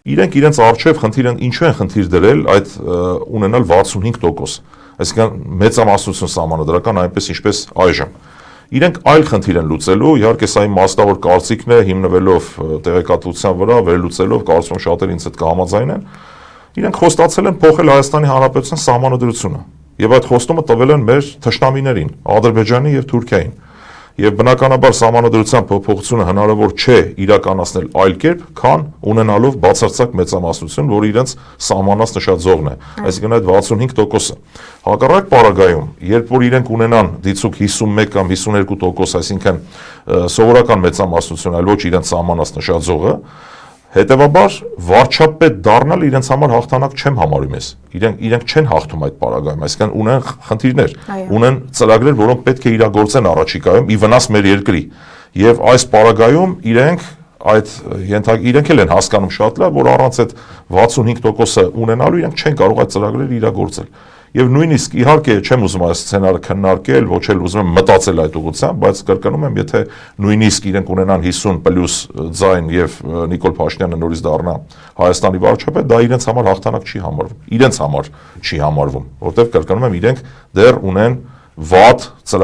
իրենք իրենց առջև խնդիր են, ինչու են խնդիր դրել այդ ունենալ 65%, այսինքն մեծամասնություն սահմանադրական այնպես ինչպես այժմ։ Իրենք այլ խնդիր են լուծելու, իհարկե սա իմ մասնավոր կարծիքն է, հիմնվելով տեղեկատվության վրա, վերլուծելով, կարծում եմ շատերը ինձ հետ կհամաձայնեն։ Իրենք խոստացել են փոխել Հայաստանի Հանրապետության սահմանադրությունը, եւ այդ խոստումը տվել են մեր թշնամիներին, Ադրբեջանին եւ Թուրքիային։ Եվ բնականաբար սահմանադրության փոփոխությունը հնարավոր չէ իրականացնել այլ կերպ, քան ունենալով բացարձակ մեծամասնություն, որը իրենց սահմանած նշաձողն է, այսինքն այդ 65%-ը։ Հակառակ պարագայում, երբ որ իրենք ունենան դիցուք 51 կամ 52%, այսինքն սովորական մեծամասնություն, այլ ոչ իրենց սահմանած նշաձողը, հետևաբար վարչապետ դառնալ իրենց համար հաղթանակ չեմ համարում ես։ Իրենք չեն հաղթում այդ պարագայում, այսինքն ունեն խնդիրներ, ունեն ծրագրեր, որոնք պետք է իրագործեն առաջիկայում ի վնաս մեր երկրի։ Եվ այս պարագայում իրենք էլ են հասկանում շատ լավ, որ առանց այդ 65%-ը ունենալու իրենք չեն կարող այդ ծրագրերը իրագործել։ Եվ նույնիսկ իհարկե չեմ ուզում այս սցենարը քննարկել, ոչ էլ ուզում եմ մտածել այդ ուղղությամբ, բայց կրկնում եմ, եթե նույնիսկ իրենք ունենան 50+ ձայն եւ Նիկոլ Փաշինյանը նորից դառնա Հայաստանի վարչապետ, դա իրենց համար հաղթանակ չի համարվում։ Իրենց համար չի համարվում, որտեղ կրկնում եմ, իրենք դեռ ունեն վատ ծրագրեր